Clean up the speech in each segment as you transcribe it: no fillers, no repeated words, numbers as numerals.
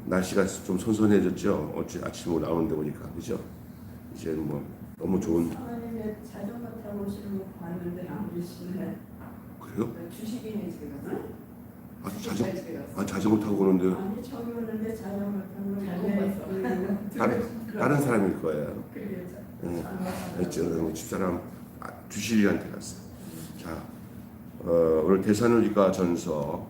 날씨가 좀 선선해졌죠. 어제 아침으로 나오는데 보니까 그죠? 이제 뭐 너무 좋은. 하나님의 자전거 타고 오시는 거 봤는데 안 계시네. 그래요? 주식이네 집에 가서. 자전거 타고 오는데 아니 저기 오는데 자전거 타고 다른 사람일 거예요. 그게 네. 집사람 주실이한테 갔어요. 자, 오늘 데살로니가 전서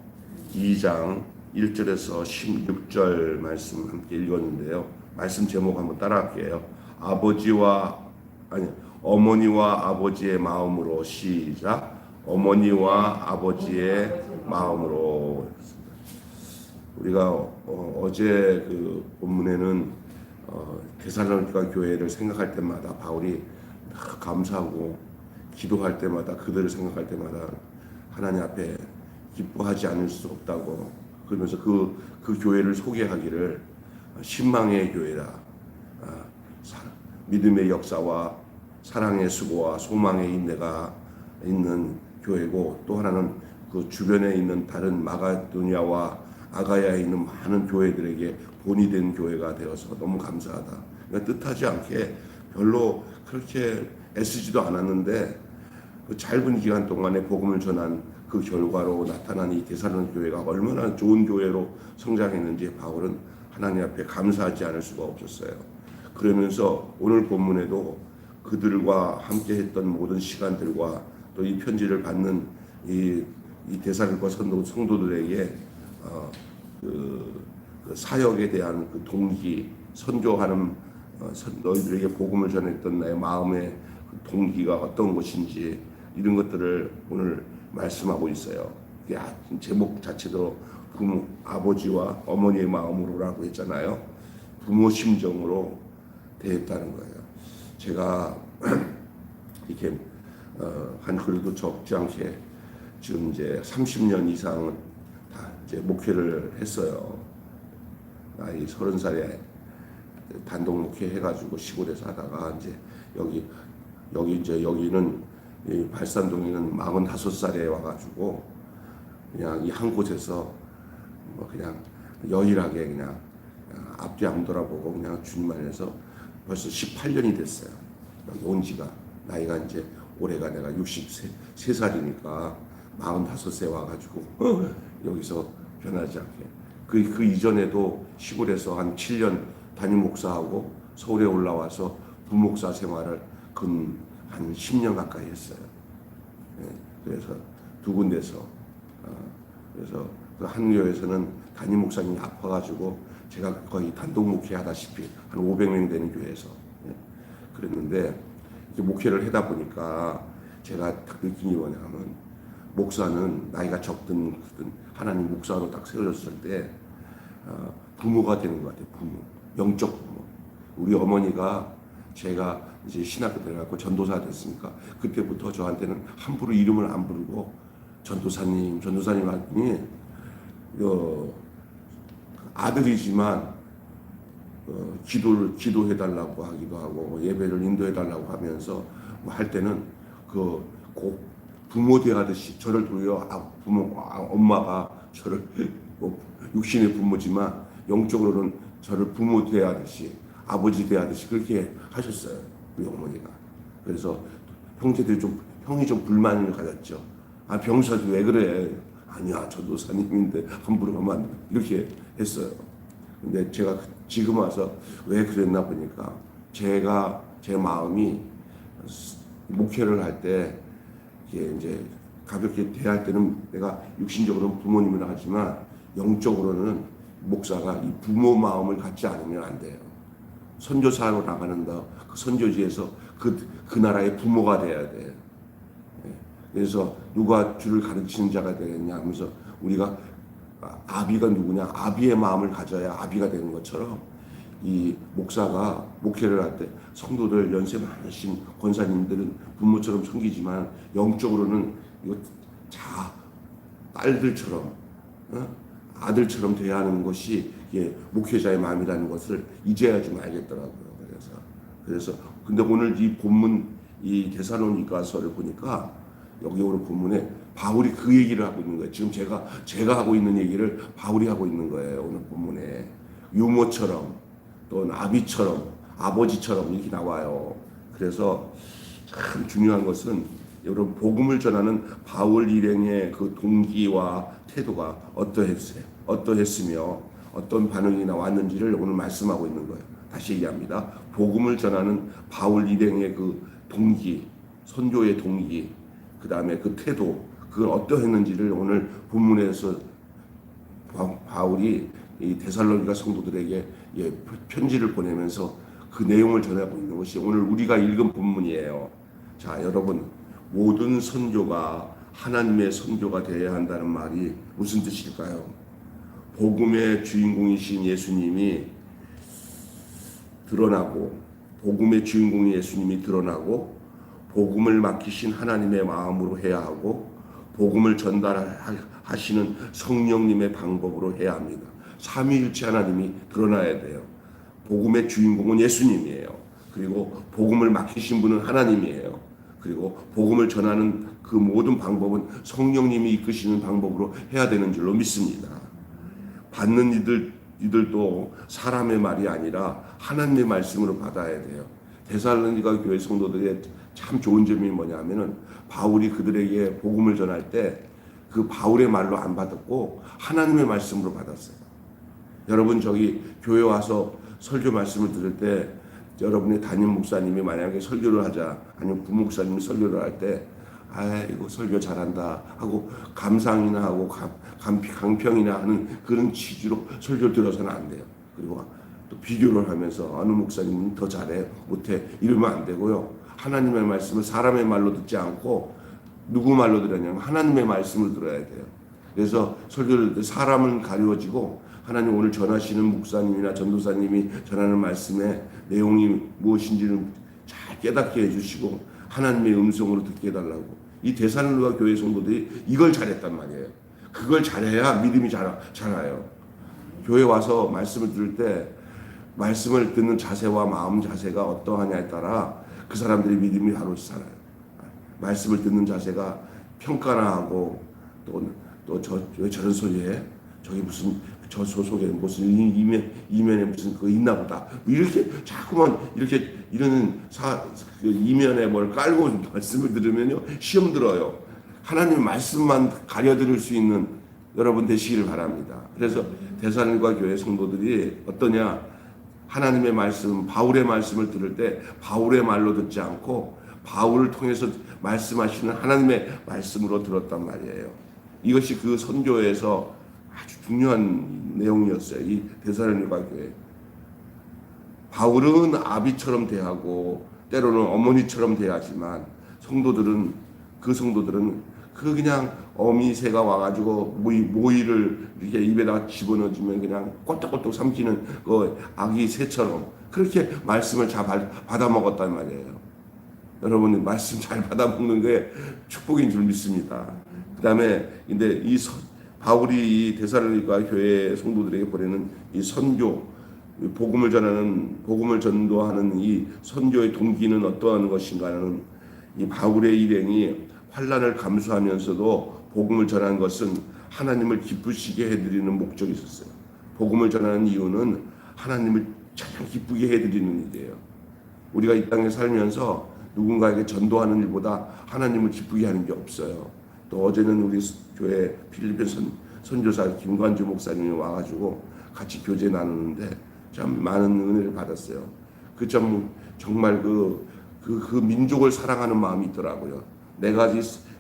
2장 1절에서 16절 말씀 함께 읽었는데요. 말씀 제목 한번 따라할게요. 어머니와 아버지의 마음으로 시작. 어머니와 아버지의 마음으로. 우리가 어제 그 본문에는 데살로니가 교회를 생각할 때마다 바울이 감사하고 기도할 때마다 그들을 생각할 때마다 하나님 앞에 기뻐하지 않을 수 없다고 그러면서 그 교회를 소개하기를 신망의 교회다. 믿음의 역사와 사랑의 수고와 소망의 인내가 있는 교회고, 또 하나는 그 주변에 있는 다른 마가도니아와 아가야에 있는 많은 교회들에게 본이 된 교회가 되어서 너무 감사하다. 그러니까 뜻하지 않게 별로 그렇게 애쓰지도 않았는데 그 짧은 기간 동안에 복음을 전한 그 결과로 나타난 이 데살로니가 교회가 얼마나 좋은 교회로 성장했는지 바울은 하나님 앞에 감사하지 않을 수가 없었어요. 그러면서 오늘 본문에도 그들과 함께 했던 모든 시간들과 또 이 편지를 받는 이 데살로니가 성도들에게 그 사역에 대한 그 동기, 선교하는 너희들에게 복음을 전했던 나의 마음의 그 동기가 어떤 것인지 이런 것들을 오늘 말씀하고 있어요. 제목 자체도 부모, 아버지와 어머니의 마음으로라고 했잖아요. 부모 심정으로 대했다는 거예요. 제가 이렇게 한 그래도 적지 않게 지금 이제 30년 이상은 다 이제 목회를 했어요. 나이 30살에 단독 목회 해가지고 시골에서 하다가 이제 여기는 이 발산동에는 45살에 와가지고 그냥 이 한 곳에서 뭐 그냥 여일하게 그냥 앞뒤 안 돌아보고 그냥 주님만 해서 벌써 18년이 됐어요. 여기 온 지가. 나이가 이제 올해가 내가 63살이니까 45세 와가지고 여기서 변하지 않게. 그 이전에도 시골에서 한 7년 담임 목사하고 서울에 올라와서 부목사 생활을 한 10년 가까이 했어요. 그래서 두 군데서 그래서 그 한 교회에서는 담임 목사님이 아파가지고 제가 거의 단독 목회하다시피 한 500명 되는 교회에서 그랬는데 이렇게 목회를 하다 보니까 제가 딱 느낀 게 뭐냐면 목사는 나이가 적든 크든 하나님 목사로 딱 세워졌을 때 부모가 되는 것 같아요. 부모, 영적 부모. 우리 어머니가 제가 이제 신학교 들어가고 전도사 됐으니까 그때부터 저한테는 함부로 이름을 안 부르고 전도사님 하더니 아들이지만 기도해달라고 하기도 하고 예배를 인도해달라고 하면서 뭐 할 때는 꼭 부모 대하듯이 저를 도요. 엄마가 저를 뭐 육신의 부모지만 영적으로는 저를 부모 대하듯이 아버지 대하듯이 그렇게 하셨어요. 우리 어머니가. 그래서 형이 좀 불만을 가졌죠. 병사도 왜 그래? 아니야, 전도사님인데 함부로 하면 안 돼. 이렇게 했어요. 근데 제가 지금 와서 왜 그랬나 보니까 제 마음이 목회를 할 때 이제 가볍게 대할 때는 내가 육신적으로는 부모님이라 하지만 영적으로는 목사가 이 부모 마음을 갖지 않으면 안 돼요. 선교사로 나가는다. 그 선교지에서 그 나라의 부모가 돼야 돼요. 그래서 누가 주를 가르치는 자가 되겠냐 하면서 우리가 아비가 누구냐, 아비의 마음을 가져야 아비가 되는 것처럼 이 목사가 목회를 할 때 성도들 연세 많으신 권사님들은 부모처럼 섬기지만 영적으로는 이거 딸들처럼 아들처럼 돼야 하는 것이 이게 목회자의 마음이라는 것을 이제야 좀 알겠더라고요. 그래서 근데 오늘 이 본문 이 데살로니가서를 보니까 여기 오늘 본문에 바울이 그 얘기를 하고 있는 거예요. 지금 제가 하고 있는 얘기를 바울이 하고 있는 거예요. 오늘 본문에 유모처럼 또 아비처럼 아버지처럼 이렇게 나와요. 그래서 참 중요한 것은 여러분 복음을 전하는 바울 일행의 그 동기와 태도가 어떠했으며 어떤 반응이 나왔는지를 오늘 말씀하고 있는 거예요. 다시 얘기합니다. 복음을 전하는 바울 일행의 그 동기, 선교의 동기, 그 다음에 그 태도, 그건 어떠했는지를 오늘 본문에서 바울이 이 데살로니가 성도들에게 편지를 보내면서 그 내용을 전하고 있는 것이 오늘 우리가 읽은 본문이에요. 자, 여러분, 모든 선교가 하나님의 선교가 되어야 한다는 말이 무슨 뜻일까요? 복음의 주인공이신 예수님이 드러나고, 복음의 주인공이 예수님이 드러나고, 복음을 맡기신 하나님의 마음으로 해야 하고, 복음을 전달하시는 성령님의 방법으로 해야 합니다. 삼위일체 하나님이 드러나야 돼요. 복음의 주인공은 예수님이에요. 그리고 복음을 맡기신 분은 하나님이에요. 그리고 복음을 전하는 그 모든 방법은 성령님이 이끄시는 방법으로 해야 되는 줄로 믿습니다. 받는 이들도 사람의 말이 아니라 하나님의 말씀으로 받아야 돼요. 데살로니가 교회 성도들의 참 좋은 점이 뭐냐면은 바울이 그들에게 복음을 전할 때 그 바울의 말로 안 받았고 하나님의 말씀으로 받았어요. 여러분 저기 교회 와서 설교 말씀을 들을 때 여러분의 담임 목사님이 만약에 설교를 하자 아니면 부목사님이 설교를 할 때 아이고 설교 잘한다 하고 감상이나 하고 강평이나 하는 그런 취지로 설교를 들어서는 안 돼요. 그리고 또 비교를 하면서 어느 목사님은 더 잘해 못해 이러면 안 되고요. 하나님의 말씀을 사람의 말로 듣지 않고 누구 말로 들었냐면 하나님의 말씀을 들어야 돼요. 그래서 설교를 할 때 사람은 가려지고 하나님 오늘 전하시는 목사님이나 전도사님이 전하는 말씀의 내용이 무엇인지는 잘 깨닫게 해주시고 하나님의 음성으로 듣게 해달라고. 이 데살로니가 교회 성도들이 이걸 잘했단 말이에요. 그걸 잘해야 믿음이 자라요. 교회 와서 말씀을 들을 때 말씀을 듣는 자세와 마음 자세가 어떠하냐에 따라 그 사람들의 믿음이 바로 살아요. 말씀을 듣는 자세가 평가나 하고 또 왜 저런 소리에 저기 무슨 저 소속에 무슨 이면에 무슨 그거 있나 보다 이렇게 자꾸만 이렇게 이러는 이면에 뭘 깔고 말씀을 들으면요 시험 들어요. 하나님 말씀만 가려들을 수 있는 여러분 되시기를 바랍니다. 그래서 데살로니가 교회 성도들이 어떠냐, 하나님의 말씀 바울의 말씀을 들을 때 바울의 말로 듣지 않고 바울을 통해서 말씀하시는 하나님의 말씀으로 들었단 말이에요. 이것이 그 선교에서 아주 중요한 내용이었어요. 이 데살로니가 교회. 바울은 아비처럼 대하고 때로는 어머니처럼 대하지만 그 성도들은 그냥 어미새가 와가지고 모이를 이렇게 입에다가 집어넣어주면 그냥 꼬떡꼬떡 삼키는 그 아기 새처럼 그렇게 말씀을 잘 받아 먹었단 말이에요. 여러분 말씀 잘 받아 먹는 게 축복인 줄 믿습니다. 그 다음에 근데 바울이 이 데살로니가 교회 성도들에게 보내는 이 선교, 복음을 전도하는 이 선교의 동기는 어떠한 것인가는 이 바울의 일행이 환난을 감수하면서도 복음을 전한 것은 하나님을 기쁘시게 해드리는 목적이 있었어요. 복음을 전하는 이유는 하나님을 참 기쁘게 해드리는 일이에요. 우리가 이 땅에 살면서 누군가에게 전도하는 일보다 하나님을 기쁘게 하는 게 없어요. 또 어제는 우리 교회 필리핀 선교사 김관주 목사님이 와가지고 같이 교제 나누는데 참 많은 은혜를 받았어요. 그 참 정말 그 민족을 사랑하는 마음이 있더라고요. 내가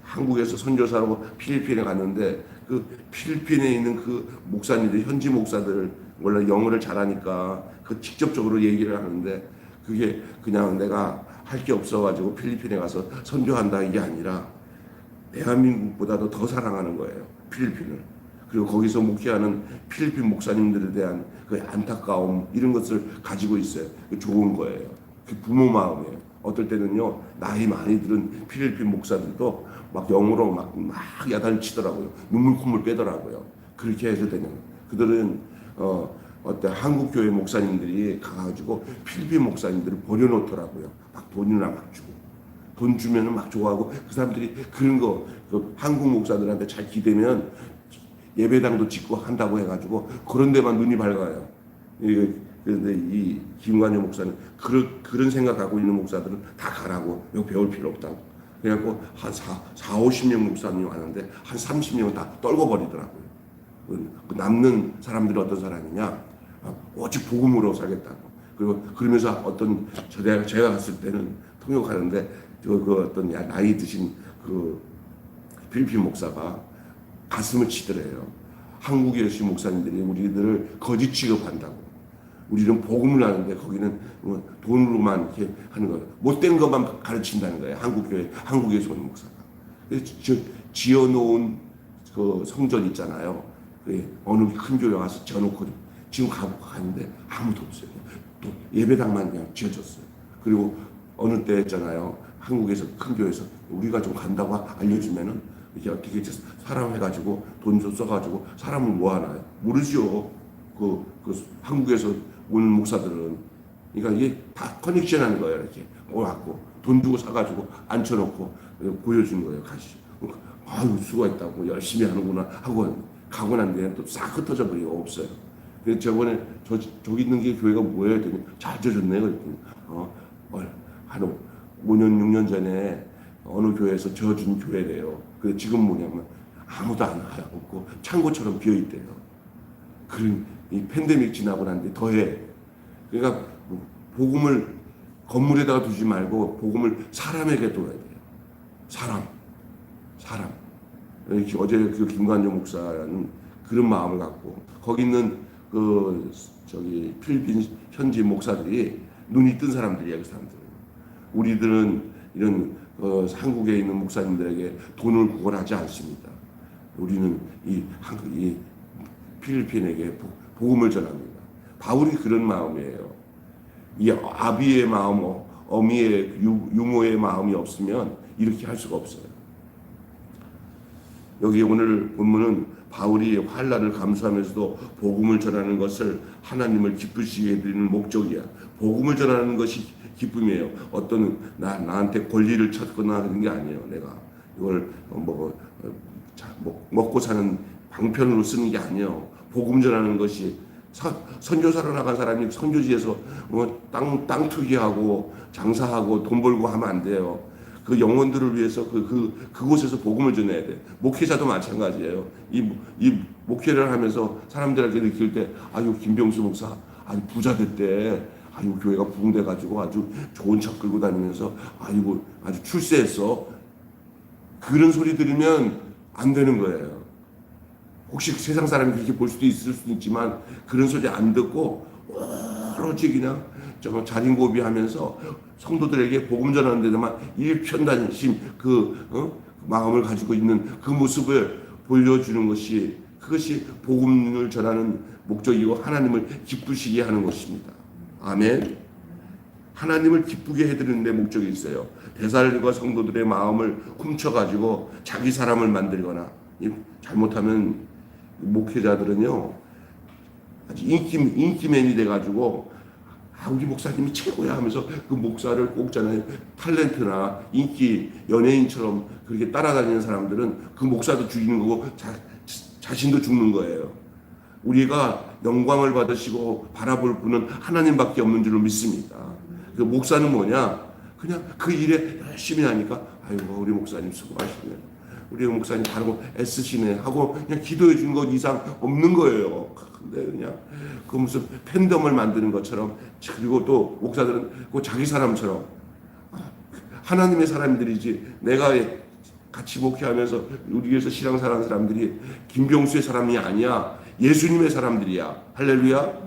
한국에서 선교사로 필리핀에 갔는데 그 필리핀에 있는 그 목사님들 현지 목사들 원래 영어를 잘하니까 그 직접적으로 얘기를 하는데 그게 그냥 내가 할 게 없어가지고 필리핀에 가서 선교한다 이게 아니라 대한민국보다도 더 사랑하는 거예요. 필리핀을. 그리고 거기서 목회하는 필리핀 목사님들에 대한 그 안타까움 이런 것을 가지고 있어요. 좋은 거예요. 그 부모 마음이에요. 어떨 때는요 나이 많이 들은 필리핀 목사들도 막 영어로 막 야단을 치더라고요. 눈물 콧물 빼더라고요. 그렇게 해서 되는 그들은 한국 교회 목사님들이 가가지고 필리핀 목사님들을 버려놓더라고요. 막 돈이나 막 주고 돈 주면은 막 좋아하고 그 사람들이 그런 거 그 한국 목사들한테 잘 기대면 예배당도 짓고 한다고 해가지고 그런 데만 눈이 밝아요. 그런데 이 김관효 목사는 그런 생각 갖고 있는 목사들은 다 가라고 여기 배울 필요 없다고. 그래갖고 한 50명 목사님이 왔는데 한 30명은 다 떨궈버리더라고요. 그 남는 사람들이 어떤 사람이냐? 오직 복음으로 살겠다고. 그리고 그러면서 어떤 제가 갔을 때는 통역하는데 그 어떤 나이 드신 그 필리핀 목사가 가슴을 치더래요. 한국에 계신 목사님들이 우리들을 거짓 취급한다고. 우리는 복음을 하는데 거기는 돈으로만 이렇게 하는 거예요. 못된 것만 가르친다는 거예요. 한국에서 온 목사가. 지어놓은 그 성전 있잖아요. 어느 큰 교회 와서 지어놓고 지금 가는데 아무도 없어요. 또 예배당만 그냥 지어졌어요. 그리고 어느 때 했잖아요. 한국에서 큰 교회에서 우리가 좀 간다고 알려주면은 이게 어떻게 사람 해가지고 돈 좀 써가지고 사람을 뭐 하나요? 모르죠. 그 한국에서 오는 목사들은. 그러니까 이게 다 커넥션 하는 거예요. 이렇게 와갖고 돈 주고 사가지고 앉혀놓고 보여주는 거예요. 가시죠. 아유, 수고했다고 열심히 하는구나 하고 가고 난 뒤에 또 싹 흩어져 버리고 없어요. 그래서 저번에 저기 있는 게 교회가 뭐예요? 했더니 잘 져줬네. 그랬더니 한 5년 6년 전에 어느 교회에서 져준 교회래요. 근데 지금 뭐냐면 아무도 안 없고 창고처럼 비어 있대요. 그런 이 팬데믹 지나고 난 뒤에 더해. 그러니까 복음을 건물에다가 두지 말고 복음을 사람에게 둬야 돼요. 사람. 어제 그 김관효 목사는 그런 마음을 갖고 거기 있는 그 필리핀 현지 목사들이 눈이 뜬 사람들이에요. 그 사람들은. 우리들은 이런 한국에 있는 목사님들에게 돈을 구걸하지 않습니다. 우리는 이 필리핀에게 복음을 전합니다. 바울이 그런 마음이에요. 이 아비의 마음, 어미의 유모의 마음이 없으면 이렇게 할 수가 없어요. 여기 오늘 본문은 바울이 환난을 감수하면서도 복음을 전하는 것을 하나님을 기쁘시게 해드리는 목적이야. 복음을 전하는 것이 기쁨이에요. 어떤 나한테 권리를 찾거나 그런 게 아니에요. 내가 이걸 먹고 사는 방편으로 쓰는 게 아니에요. 복음 전하는 것이 선교사로 나간 사람이 선교지에서 땅 투기하고 장사하고 돈 벌고 하면 안 돼요. 그 영혼들을 위해서 그곳에서 복음을 전해야 돼. 목회자도 마찬가지예요. 이 목회를 하면서 사람들에게 느낄 때, 아유, 김병수 목사, 아주 부자 됐대. 아유, 교회가 부흥돼가지고 아주 좋은 차 끌고 다니면서, 아이고, 아주 출세했어. 그런 소리 들으면 안 되는 거예요. 혹시 세상 사람이 그렇게 볼 수도 있을 수도 있지만, 그런 소리 안 듣고, 오로지 그냥 자린고비 하면서 성도들에게 복음 전하는 데만 일편단심 마음을 가지고 있는 그 모습을 보여주는 것이 그것이 복음을 전하는 목적이고 하나님을 기쁘시게 하는 것입니다. 아멘. 하나님을 기쁘게 해드리는 데 목적이 있어요. 대살과 성도들의 마음을 훔쳐가지고 자기 사람을 만들거나 잘못하면 목회자들은요 아주 인기맨이 돼가지고 우리 목사님이 최고야 하면서 그 목사를 꼽잖아요. 탤런트나 인기 연예인처럼 그렇게 따라다니는 사람들은 그 목사도 죽이는 거고 자신도 죽는 거예요. 우리가 영광을 받으시고 바라볼 분은 하나님밖에 없는 줄로 믿습니다. 그 목사는 뭐냐? 그냥 그 일에 열심히 하니까 아이고 우리 목사님 수고하시네. 우리 목사님 바르고 애쓰시네 하고 그냥 기도해 준 것 이상 없는 거예요. 근데 그냥 그 무슨 팬덤을 만드는 것처럼 그리고 또 목사들은 그 자기 사람처럼 하나님의 사람들이지 내가 같이 목회하면서 우리 교회에서 신앙사랑하는 사람들이 김병수의 사람이 아니야. 예수님의 사람들이야. 할렐루야.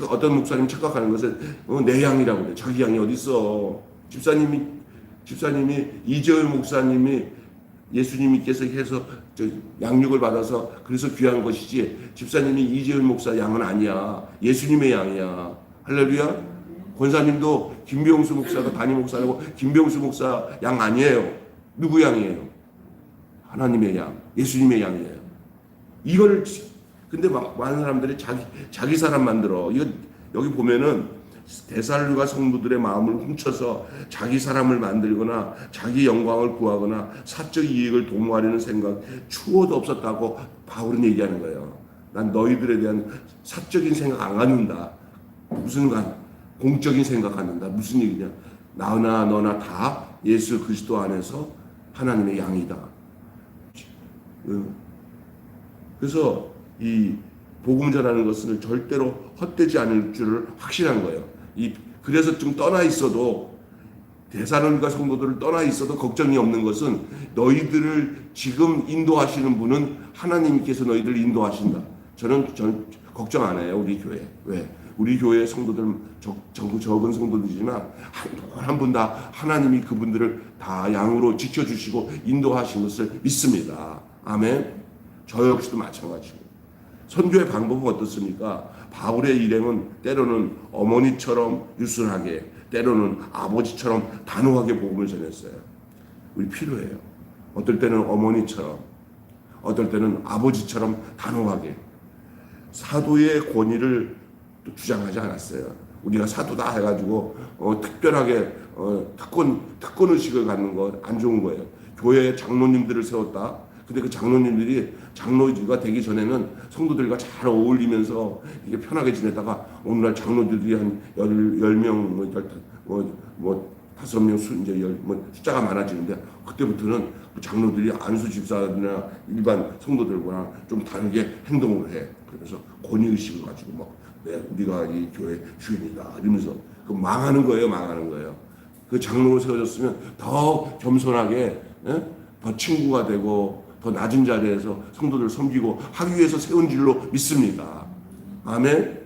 어떤 목사님 착각하는 것은 내 양이라고 그래. 자기 양이 어디 있어? 집사님이 이재열 목사님이 예수님께서 해서 양육을 받아서 그래서 귀한 것이지 집사님이 이재열 목사 양은 아니야. 예수님의 양이야. 할렐루야. 권사님도 김병수 목사가 담임 목사라고 김병수 목사 양 아니에요. 누구 양이에요? 하나님의 양, 예수님의 양이에요. 이걸 근데 많은 사람들이 자기 사람 만들어. 이거 여기 보면은 데살로니가 성도들의 마음을 훔쳐서 자기 사람을 만들거나 자기 영광을 구하거나 사적 이익을 도모하려는 생각 추호도 없었다고 바울은 얘기하는 거예요. 난 너희들에 대한 사적인 생각 안 갖는다. 무슨 공적인 생각 갖는다. 무슨 얘기냐? 나나 너나 다 예수 그리스도 안에서 하나님의 양이다. 그래서 이 복음 전하는 것은 절대로 헛되지 않을 줄을 확신한 거예요. 그래서 좀 떠나 있어도 데살로니가 성도들을 떠나 있어도 걱정이 없는 것은 너희들을 지금 인도하시는 분은 하나님께서 너희들을 인도하신다. 저는 걱정 안 해요. 우리 교회. 왜? 우리 교회 성도들 적은 성도들이지만 한 분 다 하나님이 그분들을 다 양으로 지켜주시고 인도하신 것을 믿습니다. 아멘. 저 역시도 마찬가지고. 선교의 방법은 어떻습니까? 바울의 일행은 때로는 어머니처럼 유순하게, 때로는 아버지처럼 단호하게 복음을 전했어요. 우리 필요해요. 어떨 때는 어머니처럼, 어떨 때는 아버지처럼 단호하게. 사도의 권위를 또 주장하지 않았어요. 우리가 사도다 해가지고 특별하게 특권 의식을 갖는 거 안 좋은 거예요. 교회에 장로님들을 세웠다. 근데 그 장로님들이 장로가 되기 전에는 성도들과 잘 어울리면서 이게 편하게 지내다가 오늘날 장로들이 한 10명, 5명, 숫자가 많아지는데 그때부터는 그 장로들이 안수 집사나 일반 성도들과 좀 다르게 행동을 해. 그래서 권위의식을 가지고 막 우리가 이 교회 주인이다 이러면서 그 망하는 거예요. 그 장로로 세워졌으면 더 겸손하게, 더 친구가 되고 더 낮은 자리에서 성도들 섬기고 하기 위해서 세운 줄로 믿습니다. 아멘.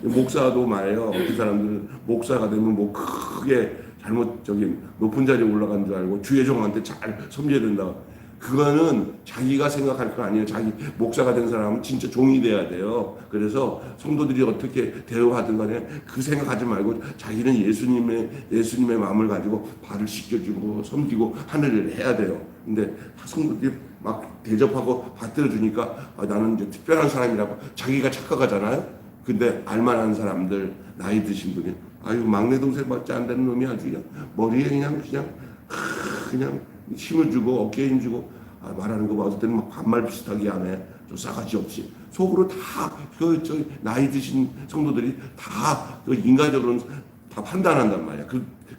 목사도 말이에요. 그 사람들은 목사가 되면 뭐 크게 잘못적인 높은 자리에 올라간 줄 알고 주의 종한테 잘 섬겨야 된다. 그거는 자기가 생각할 거 아니에요. 자기 목사가 된 사람은 진짜 종이 돼야 돼요. 그래서 성도들이 어떻게 대우하든 간에 그 생각하지 말고 자기는 예수님의 마음을 가지고 발을 씻겨주고 섬기고 하늘을 해야 돼요. 근데 성도들이 막 대접하고 받들어주니까 나는 이제 특별한 사람이라고 자기가 착각하잖아요. 근데 알만한 사람들, 나이 드신 분이 아유 막내 동생밖에 안 되는 놈이 아주 그냥 머리에 그냥 힘을 주고 어깨에 힘 주고 말하는 거 봤을 때는 막 반말 비슷하게 하네. 좀 싸가지 없이 속으로 다 나이 드신 성도들이 다 인간적으로는 다 판단한단 말이야.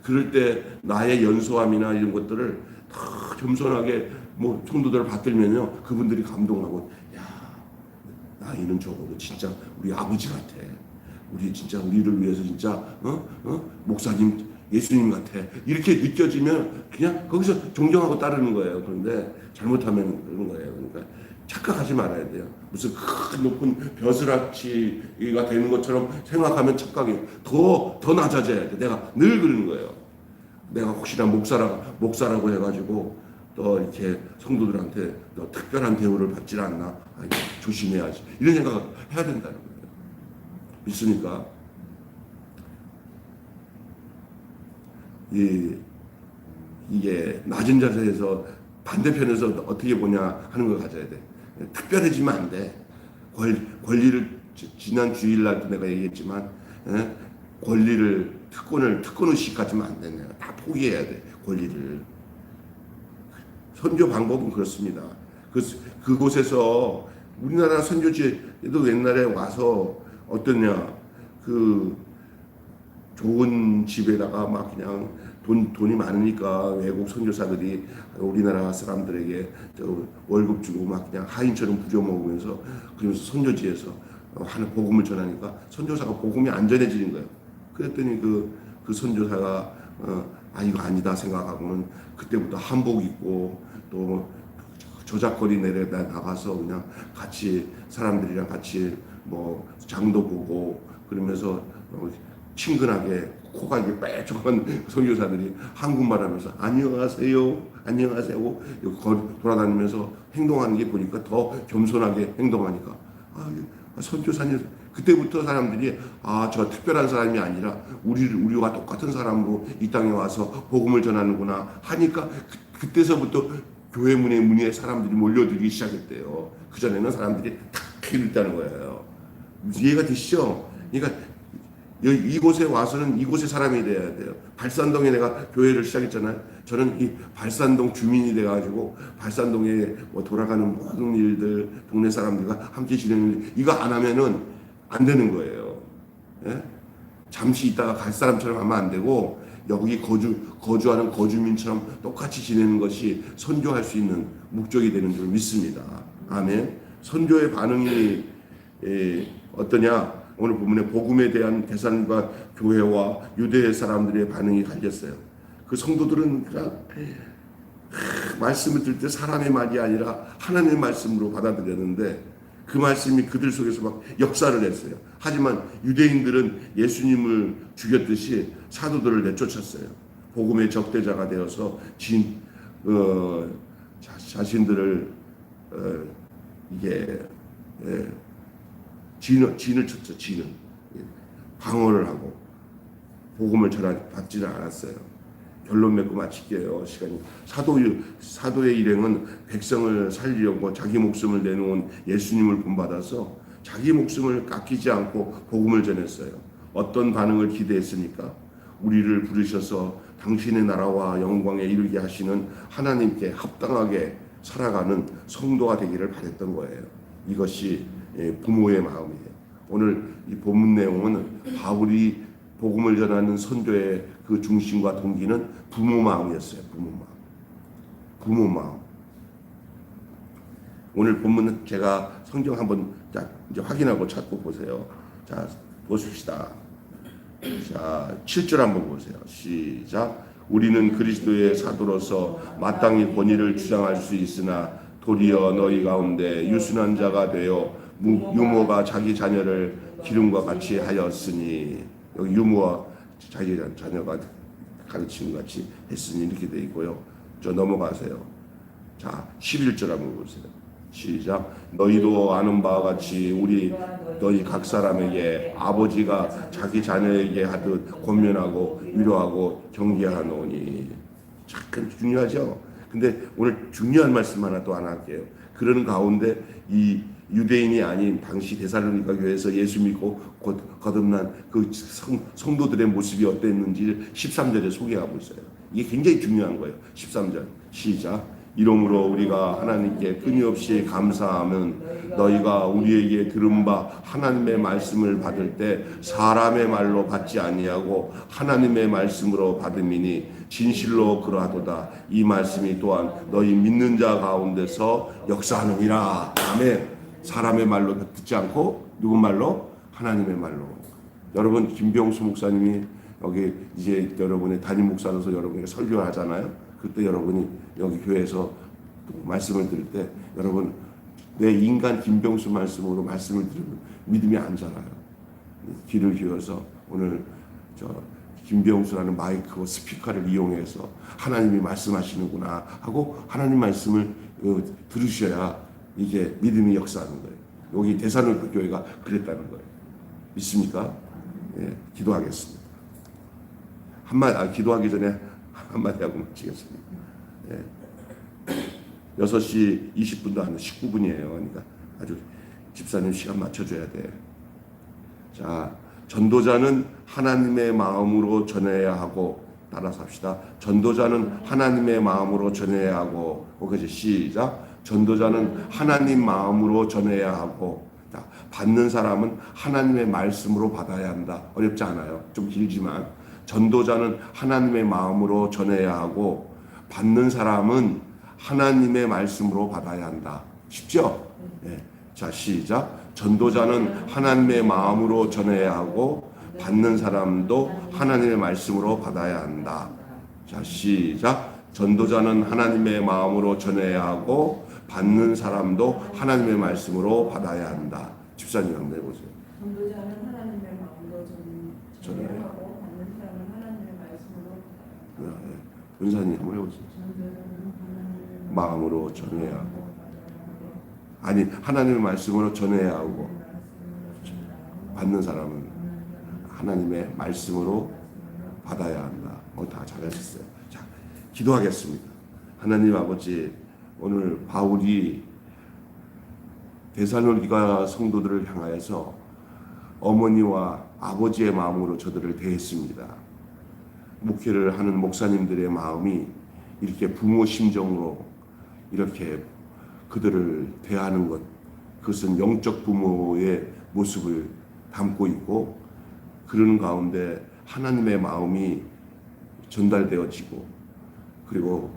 그럴 때 나의 연소함이나 이런 것들을 다 겸손하게 뭐 성도들을 받들면요 그분들이 감동하고 야 나이는 적어도 진짜 우리 아버지 같아. 우리 진짜 우리를 위해서 진짜 목사님 예수님 같아. 이렇게 느껴지면 그냥 거기서 존경하고 따르는 거예요. 그런데 잘못하면 그런 거예요. 그러니까 착각하지 말아야 돼요. 무슨 큰 높은 벼슬아치가 되는 것처럼 생각하면 착각이에요. 더 낮아져야 돼. 내가 늘 그러는 거예요. 내가 혹시나 목사라고 해가지고 또 이렇게 성도들한테 또 특별한 대우를 받지 않나. 조심해야지. 이런 생각을 해야 된다는 거예요. 믿습니까? 이게 낮은 자세에서 반대편에서 어떻게 보냐 하는 걸 가져야 돼. 특별해지면 안 돼. 권리를 지난 주일날도 내가 얘기했지만 특권 의식 가지면 안 돼. 내가 다 포기해야 돼. 권리를. 선교 방법은 그렇습니다. 그곳에서 우리나라 선교지에도 옛날에 와서 어떠냐 좋은 집에다가 막 그냥 돈이 많으니까 외국 선교사들이 우리나라 사람들에게 월급 주고 막 그냥 하인처럼 부려먹으면서 그러면서 선교지에서 하는 복음을 전하니까 선교사가 복음이 안 전해지는 거예요. 그랬더니 그 선교사가 이거 아니다 생각하고는 그때부터 한복 입고 또 저작거리 내려 나가서 그냥 같이 사람들이랑 같이 뭐 장도 보고 그러면서 친근하게 코가 이게 빼쭉한 선교사들이 한국말 하면서 안녕하세요 하고 돌아다니면서 행동하는 게 보니까 더 겸손하게 행동하니까 선교사님 그때부터 사람들이 저 특별한 사람이 아니라 우리와 똑같은 사람으로 이 땅에 와서 복음을 전하는구나 하니까 그때서부터 교회 문에 사람들이 몰려들기 시작했대요. 그전에는 사람들이 탁 이랬다는 거예요. 이해가 되시죠? 그러니까 이곳에 와서는 이곳의 사람이 돼야 돼요. 발산동에 내가 교회를 시작했잖아요. 저는 이 발산동 주민이 돼가지고 발산동에 뭐 돌아가는 모든 일들, 동네 사람들과 함께 지내는 일, 이거 안 하면은 안 되는 거예요. 예? 잠시 있다가 갈 사람처럼 하면 안 되고 여기 거주하는 거주민처럼 똑같이 지내는 것이 선교할 수 있는 목적이 되는 줄 믿습니다. 아멘. 선교의 반응이 어떠냐? 오늘 본문의 복음에 대한 대살로니가 교회와 유대 사람들의 반응이 갈렸어요. 그 성도들은 그냥 말씀을 들을 때 사람의 말이 아니라 하나님의 말씀으로 받아들였는데 그 말씀이 그들 속에서 막 역사를 했어요. 하지만 유대인들은 예수님을 죽였듯이 사도들을 내쫓았어요. 복음의 적대자가 되어서 자신들을 이게 진을 쳤죠. 진을 방어를 하고 복음을 받지는 않았어요. 결론 맺고 마칠게요. 시간이 사도의 일행은 백성을 살리려고 자기 목숨을 내놓은 예수님을 본받아서 자기 목숨을 깎이지 않고 복음을 전했어요. 어떤 반응을 기대했습니까? 우리를 부르셔서 당신의 나라와 영광에 이르게 하시는 하나님께 합당하게 살아가는 성도가 되기를 바랬던 거예요. 이것이 부모의 마음이에요. 오늘 이 본문 내용은 바울이 복음을 전하는 선교의 그 중심과 동기는 부모 마음이었어요. 부모 마음. 오늘 본문은 제가 성경 한번 이제 확인하고 찾고 보세요. 자, 보십시다. 자, 7절 한번 보세요. 시작. 우리는 그리스도의 사도로서 마땅히 권위를 주장할 수 있으나 도리어 너희 가운데 유순한 자가 되어 유모가 자기 자녀를 기름과 같이 하였으니, 여기 유모와 자기 자녀가 가르치는 같이 했으니 이렇게 돼 있고요. 저 넘어가세요. 자, 11절 한번 보세요. 시작. 너희도 아는 바와 같이 너희 각 사람에게 아버지가 자기 자녀에게 하듯 권면하고 위로하고 경계하노니. 참 중요하죠. 근데 오늘 중요한 말씀 하나 또 할게요. 그러는 가운데 이 유대인이 아닌 당시 데살로니가 교회에서 예수 믿고 거듭난 그 성도들의 모습이 어땠는지 13절에 소개하고 있어요. 이게 굉장히 중요한 거예요. 13절 시작. 이러므로 우리가 하나님께 끊임없이 감사하면 너희가 우리에게 들은 바 하나님의 말씀을 받을 때 사람의 말로 받지 아니하고 하나님의 말씀으로 받음이니 진실로 그러하도다. 이 말씀이 또한 너희 믿는 자 가운데서 역사하느니라. 아멘. 사람의 말로 듣지 않고 누구 말로? 하나님의 말로. 여러분, 김병수 목사님이 여기 이제 여러분의 담임 목사로서 여러분에게 설교하잖아요. 그때 여러분이 여기 교회에서 말씀을 들을 때 여러분, 내 인간 김병수 말씀으로 말씀을 들으면 믿음이 안 자라요. 귀를 기울여서 오늘 저 김병수라는 마이크와 스피커를 이용해서 하나님이 말씀하시는구나 하고 하나님 말씀을 들으셔야 이게 믿음이 역사하는 거예요. 여기 데살로니가 교회가 그랬다는 거예요. 믿습니까? 예, 기도하겠습니다. 기도하기 전에 한마디 하고 마치겠습니다. 예. 6시 20분도 안 돼, 19분이에요. 그러니까 아주 집사님 시간 맞춰줘야 돼. 자, 전도자는 하나님의 마음으로 전해야 하고, 따라서 합시다. 전도자는 하나님의 마음으로 전해야 하고, 거기서 시작. 전도자는 하나님 마음으로 전해야 하고, 자, 받는 사람은 하나님의 말씀으로 받아야 한다. 어렵지 않아요. 좀 길지만. 전도자는 하나님의 마음으로 전해야 하고 받는 사람은 하나님의 말씀으로 받아야 한다. 쉽죠? 네. 자, 시작. 전도자는 하나님의 마음으로 전해야 하고 받는 사람도 하나님의 말씀으로 받아야 한다. 자, 시작. 전도자는 하나님의 마음으로 전해야 하고 받는 사람도 하나님의 말씀으로 받아야 한다. 집사님 한번 해보세요. 전도자는 하나님의 마음으로 전해야 하고 은사님 한번 해보세요. 마음으로 전해야 하고, 아니 하나님의 말씀으로 전해야 하고 받는 사람은 하나님의 말씀으로 받아야 한다. 다 잘하셨어요. 자, 기도하겠습니다. 하나님 아버지, 오늘 바울이 데살로니가 성도들을 향하여서 어머니와 아버지의 마음으로 저들을 대했습니다. 목회를 하는 목사님들의 마음이 이렇게 부모 심정으로 이렇게 그들을 대하는 것, 그것은 영적 부모의 모습을 담고 있고, 그런 가운데 하나님의 마음이 전달되어지고, 그리고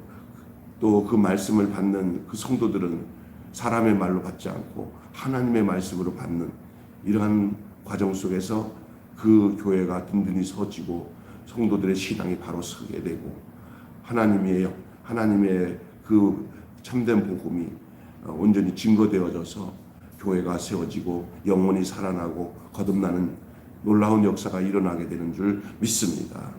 또 그 말씀을 받는 그 성도들은 사람의 말로 받지 않고 하나님의 말씀으로 받는 이러한 과정 속에서 그 교회가 든든히 서지고 성도들의 신앙이 바로 서게 되고, 하나님의 그 참된 복음이 온전히 증거되어져서 교회가 세워지고 영혼이 살아나고 거듭나는 놀라운 역사가 일어나게 되는 줄 믿습니다.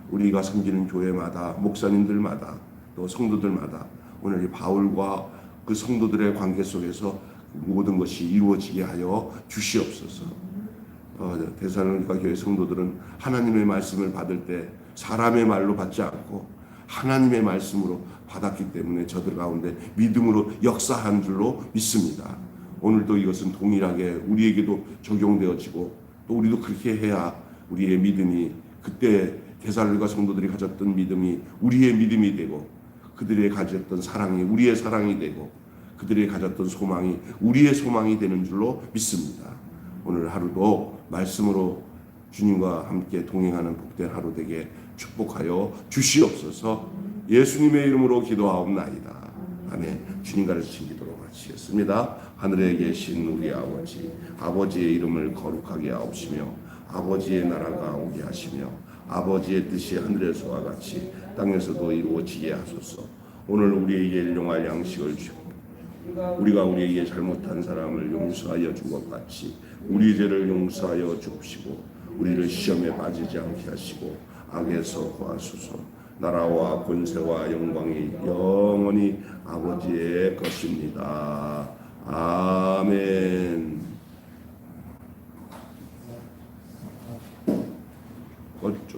우리가 섬기는 교회마다, 목사님들마다, 또 성도들마다 오늘 이 바울과 그 성도들의 관계 속에서 모든 것이 이루어지게 하여 주시옵소서. 데살로니가 교회 성도들은 하나님의 말씀을 받을 때 사람의 말로 받지 않고 하나님의 말씀으로 받았기 때문에 저들 가운데 믿음으로 역사한 줄로 믿습니다. 오늘도 이것은 동일하게 우리에게도 적용되어지고, 또 우리도 그렇게 해야 우리의 믿음이, 그때 데살로니가 성도들이 가졌던 믿음이 우리의 믿음이 되고, 그들이 가졌던 사랑이 우리의 사랑이 되고, 그들이 가졌던 소망이 우리의 소망이 되는 줄로 믿습니다. 오늘 하루도 말씀으로 주님과 함께 동행하는 복된 하루 되게 축복하여 주시옵소서. 예수님의 이름으로 기도하옵나이다. 아멘. 주님 가르치신 기도로 마치겠습니다. 하늘에 계신 우리 아버지, 아버지의 이름을 거룩하게 하옵시며 아버지의 나라가 오게 하시며 아버지의 뜻이 하늘에서와 같이 땅에서도 이루어지게 하소서. 오늘 우리에게 일용할 양식을 주옵소서. 우리가 우리에게 잘못한 사람을 용서하여 준 것 같이 우리 죄를 용서하여 주옵시고, 우리를 시험에 빠지지 않게 하시고 악에서 구하소서. 나라와 권세와 영광이 영원히 아버지의 것입니다. 아멘.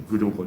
불 좀 꺼줘.